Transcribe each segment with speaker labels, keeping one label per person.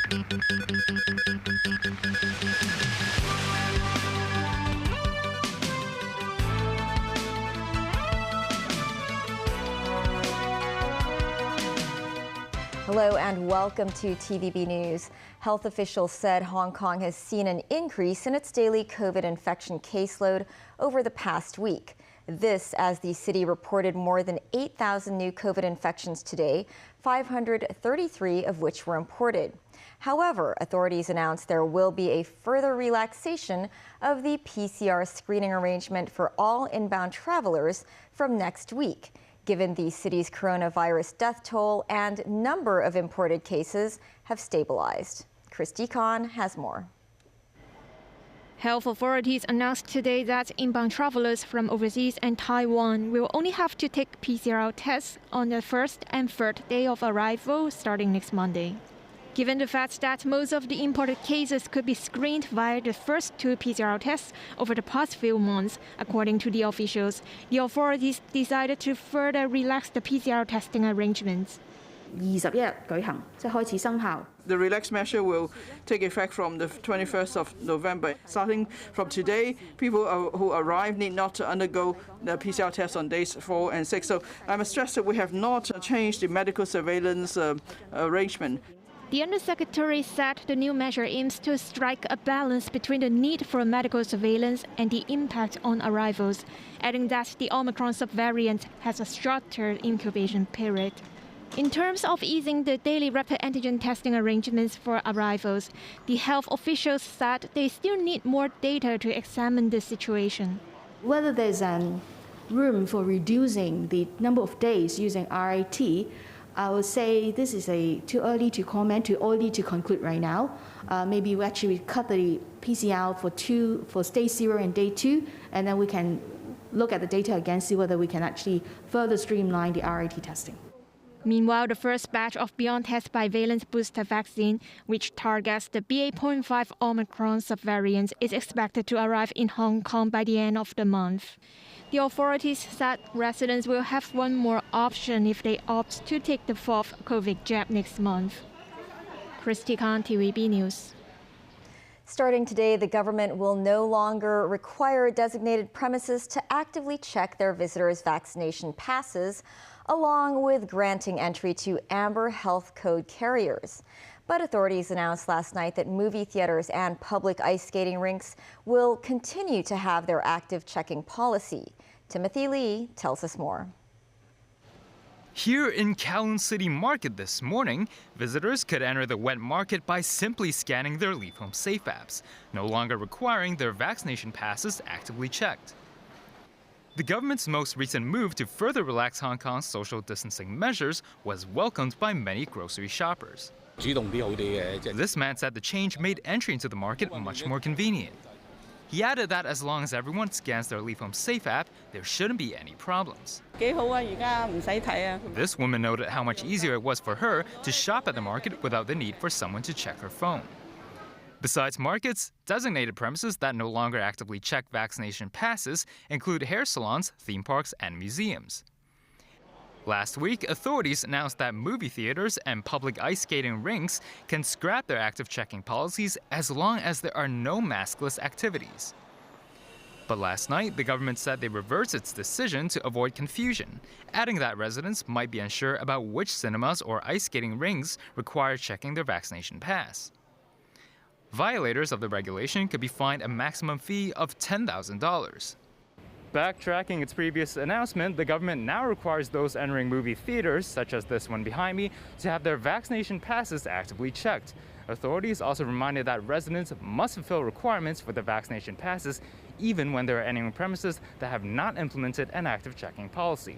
Speaker 1: Hello and welcome to TVB News. Health officials said Hong Kong has seen an increase in its daily COVID infection caseload over the past week. This as the city reported more than 8,000 new COVID infections today, 533 of which were imported. However, authorities announced there will be a further relaxation of the PCR screening arrangement for all inbound travelers from next week, given the city's coronavirus death toll and number of imported cases have stabilized. Christy Khan has more.
Speaker 2: Health authorities announced today that inbound travelers from overseas and Taiwan will only have to take PCR tests on the first and third day of arrival starting next Monday. Given the fact that most of the imported cases could be screened via the first two PCR tests over the past few months, according to the officials, the authorities decided to further relax the PCR testing arrangements.
Speaker 3: 21日舉行，即係開始生效。
Speaker 4: The relaxed measure will take effect from the 21st of November. Starting from today, people who arrive need not to undergo the PCR test on days 4 and 6. So I must stress that we have not changed the medical surveillance arrangement.
Speaker 2: The Undersecretary said the new measure aims to strike a balance between the need for medical surveillance and the impact on arrivals, adding that the Omicron subvariant has a shorter incubation period. In terms of easing the daily rapid antigen testing arrangements for arrivals, the health officials said they still need more data to examine the situation.
Speaker 3: Whether there's room for reducing the number of days using RIT, I would say this is too early to comment, too early to conclude right now. Maybe we actually cut the PCR for day 0 and day 2, and then we can look at the data again, see whether we can actually further streamline the RIT testing.
Speaker 2: Meanwhile, the first batch of BioNTech bivalent booster vaccine, which targets the BA.5 Omicron subvariant, is expected to arrive in Hong Kong by the end of the month. The authorities said residents will have one more option if they opt to take the fourth COVID jab next month. Christy Khan, TVB News.
Speaker 1: Starting today, the government will no longer require designated premises to actively check their visitors' vaccination passes, along with granting entry to Amber Health Code carriers. But authorities announced last night that movie theaters and public ice skating rinks will continue to have their active checking policy. Timothy Lee tells us more.
Speaker 5: Here in Kowloon City Market this morning, visitors could enter the wet market by simply scanning their Leave Home Safe apps, no longer requiring their vaccination passes actively checked. The government's most recent move to further relax Hong Kong's social distancing measures was welcomed by many grocery shoppers. This man said the change made entry into the market much more convenient. He added that as long as everyone scans their Leave Home Safe app, there shouldn't be any problems. This woman noted how much easier it was for her to shop at the market without the need for someone to check her phone. Besides markets, designated premises that no longer actively check vaccination passes include hair salons, theme parks, and museums. Last week, authorities announced that movie theaters and public ice skating rinks can scrap their active checking policies as long as there are no maskless activities. But last night, the government said they reversed its decision to avoid confusion, adding that residents might be unsure about which cinemas or ice skating rinks require checking their vaccination pass. Violators of the regulation could be fined a maximum fee of $10,000. Backtracking its previous announcement, the government now requires those entering movie theaters, such as this one behind me, to have their vaccination passes actively checked. Authorities also reminded that residents must fulfill requirements for their vaccination passes, even when they are entering premises that have not implemented an active checking policy.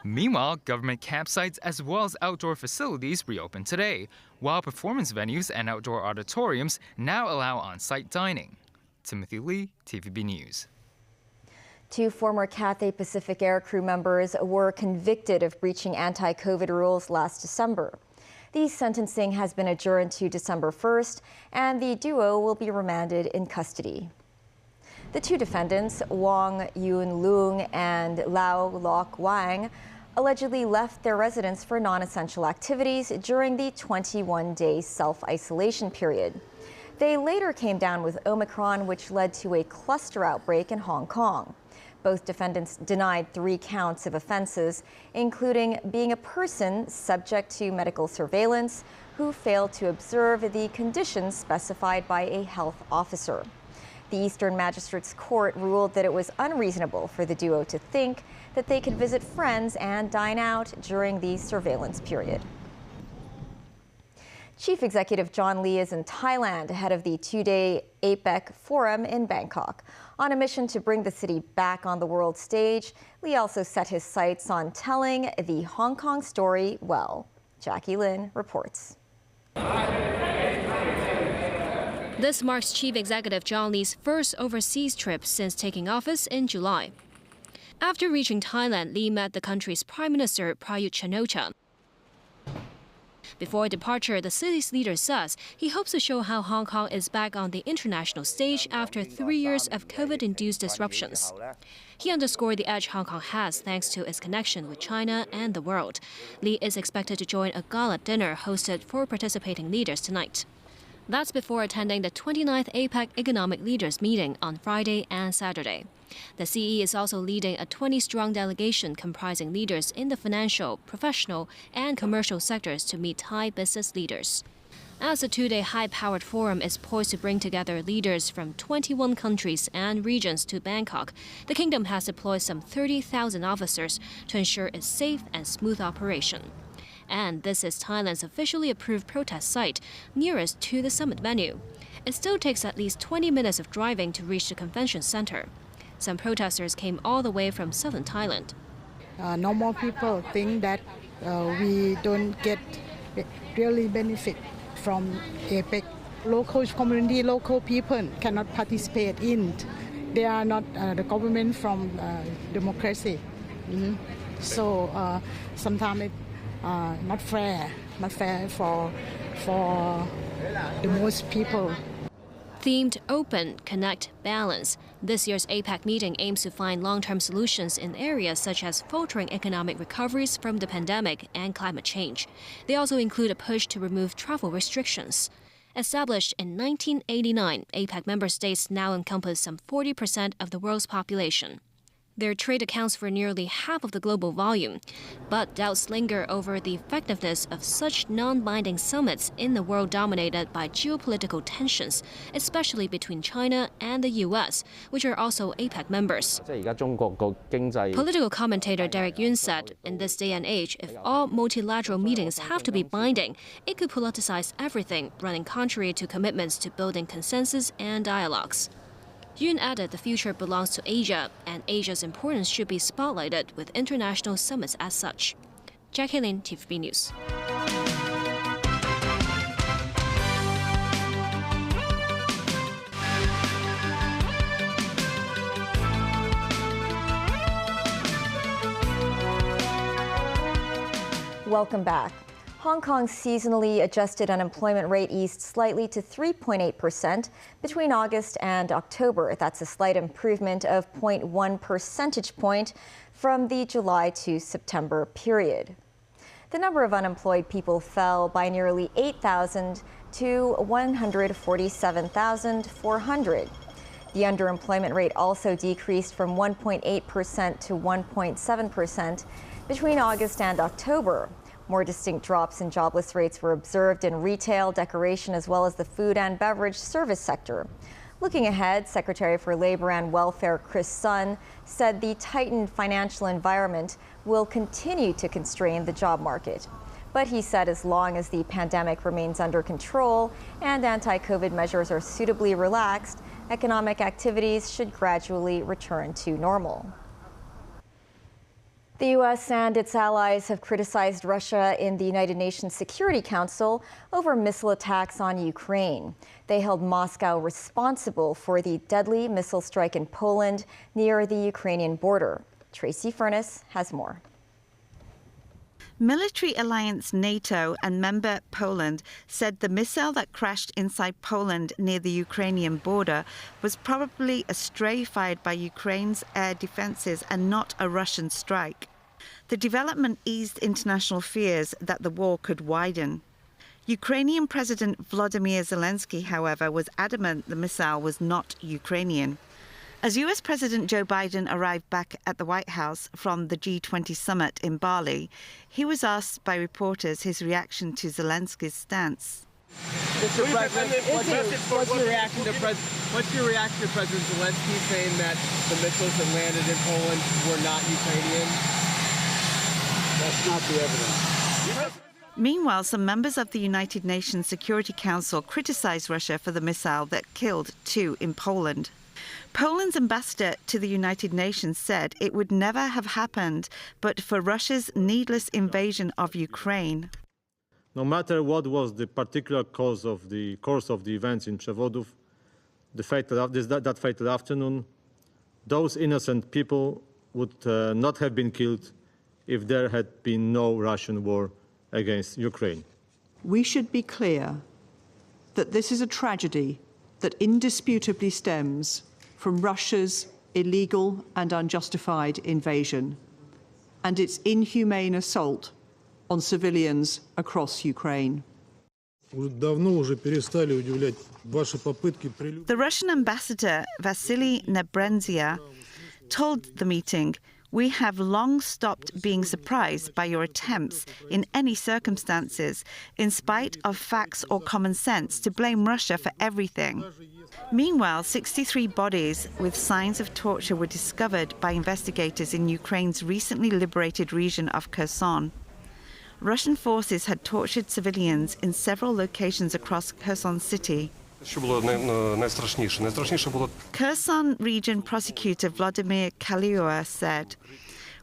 Speaker 5: Meanwhile, government campsites as well as outdoor facilities reopened today, while performance venues and outdoor auditoriums now allow on-site dining. Timothy Lee, TVB News.
Speaker 1: 2 former Cathay Pacific air crew members were convicted of breaching anti-COVID rules last December. The sentencing has been adjourned to December 1st, and the duo will be remanded in custody. The 2 defendants, Wong Yun Lung and Lau Lok Wang, allegedly left their residence for non-essential activities during the 21-day self-isolation period. They later came down with Omicron, which led to a cluster outbreak in Hong Kong. Both defendants denied 3 counts of offenses, including being a person subject to medical surveillance who failed to observe the conditions specified by a health officer. The Eastern Magistrates Court ruled that it was unreasonable for the duo to think that they could visit friends and dine out during the surveillance period. Chief Executive John Lee is in Thailand ahead of the 2-day Apec Forum in Bangkok. On a mission to bring the city back on the world stage, Lee also set his sights on telling the Hong Kong story well. Jackie Lin reports.
Speaker 6: This marks Chief Executive John Lee's first overseas trip since taking office in July. After reaching Thailand, Lee met the country's Prime Minister Prayut Chan-o-cha. Before departure, the city's leader says he hopes to show how Hong Kong is back on the international stage after 3 years of COVID-induced disruptions. He underscored the edge Hong Kong has thanks to its connection with China and the world. Lee is expected to join a gala dinner hosted for participating leaders tonight. That's before attending the 29th APEC Economic Leaders meeting on Friday and Saturday. The CE is also leading a 20-strong delegation comprising leaders in the financial, professional, and commercial sectors to meet Thai business leaders. As the 2-day high-powered forum is poised to bring together leaders from 21 countries and regions to Bangkok, the kingdom has deployed some 30,000 officers to ensure a safe and smooth operation. And this is Thailand's officially approved protest site, nearest to the summit venue. It still takes at least 20 minutes of driving to reach the convention center. Some protesters came all the way from southern Thailand.
Speaker 7: Normal people think that we don't get really benefit from APEC. Local community, local people cannot participate in. They are not the government from democracy. So sometimes it's not fair for the most people.
Speaker 6: Themed Open, Connect, Balance. This year's APEC meeting aims to find long-term solutions in areas such as faltering economic recoveries from the pandemic and climate change. They also include a push to remove travel restrictions. Established in 1989, APEC member states now encompass some 40% of the world's population. Their trade accounts for nearly half of the global volume, but doubts linger over the effectiveness of such non-binding summits in a world dominated by geopolitical tensions, especially between China and the US, which are also APEC members. Political commentator Derek Yun said, in this day and age, if all multilateral meetings have to be binding, it could politicize everything, running contrary to commitments to building consensus and dialogues. Yun added the future belongs to Asia, and Asia's importance should be spotlighted with international summits as such. Jackie Lin, TVB News.
Speaker 1: Welcome back. Hong Kong's seasonally adjusted unemployment rate eased slightly to 3.8% between August and October. That's a slight improvement of 0.1 percentage point from the July to September period. The number of unemployed people fell by nearly 8,000 to 147,400. The underemployment rate also decreased from 1.8% to 1.7% between August and October. More distinct drops in jobless rates were observed in retail, decoration, as well as the food and beverage service sector. Looking ahead, Secretary for Labor and Welfare Chris Sun said the tightened financial environment will continue to constrain the job market. But he said as long as the pandemic remains under control and anti-COVID measures are suitably relaxed, economic activities should gradually return to normal. The U.S. and its allies have criticized Russia in the United Nations Security Council over missile attacks on Ukraine. They held Moscow responsible for the deadly missile strike in Poland near the Ukrainian border. Tracy Furness has more.
Speaker 8: Military alliance NATO and member Poland said the missile that crashed inside Poland near the Ukrainian border was probably a stray fired by Ukraine's air defenses and not a Russian strike. The development eased international fears that the war could widen. Ukrainian President Volodymyr Zelensky, however, was adamant the missile was not Ukrainian. As US President Joe Biden arrived back at the White House from the G20 summit in Bali, he was asked by reporters his reaction to Zelensky's stance.
Speaker 9: Mr. President, what's your reaction to President Zelensky saying that the missiles that landed in Poland were not Ukrainian?
Speaker 10: That's not the evidence.
Speaker 8: Meanwhile, some members of the United Nations Security Council criticized Russia for the missile that killed 2 in Poland. Poland's ambassador to the United Nations said it would never have happened but for Russia's needless invasion of Ukraine.
Speaker 11: No matter what was the particular course of the events in Przewodów, that fatal afternoon, those innocent people would not have been killed if there had been no Russian war against Ukraine.
Speaker 12: We should be clear that this is a tragedy that indisputably stems from Russia's illegal and unjustified invasion and its inhumane assault on civilians across Ukraine.
Speaker 8: The Russian ambassador Vasily Nebrenzia told the meeting, "We have long stopped being surprised by your attempts in any circumstances, in spite of facts or common sense, to blame Russia for everything." Meanwhile, 63 bodies with signs of torture were discovered by investigators in Ukraine's recently liberated region of Kherson. Russian forces had tortured civilians in several locations across Kherson city. Kherson region prosecutor Vladimir Kaliua said,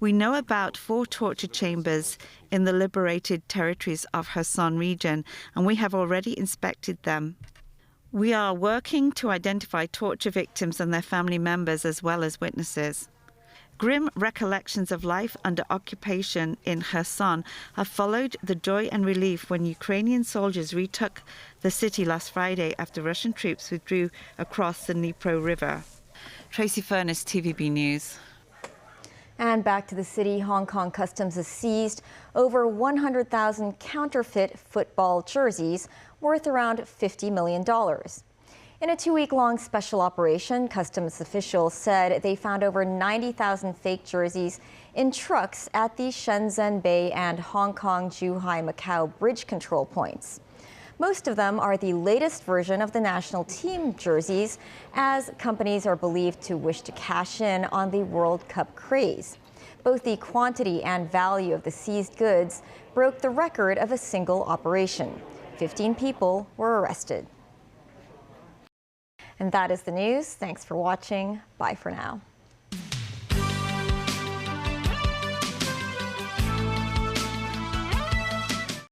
Speaker 8: "We know about 4 torture chambers in the liberated territories of Kherson region, and we have already inspected them. We are working to identify torture victims and their family members as well as witnesses." Grim recollections of life under occupation in Kherson have followed the joy and relief when Ukrainian soldiers retook the city last Friday after Russian troops withdrew across the Dnipro River. Tracy Furness, TVB News.
Speaker 1: And back to the city, Hong Kong Customs has seized over 100,000 counterfeit football jerseys worth around $50 million. In a 2-week-long special operation, customs officials said they found over 90,000 fake jerseys in trucks at the Shenzhen Bay and Hong Kong-Zhuhai-Macau bridge control points. Most of them are the latest version of the national team jerseys, as companies are believed to wish to cash in on the World Cup craze. Both the quantity and value of the seized goods broke the record of a single operation. 15 people were arrested. And that is the news. Thanks for watching. Bye for now.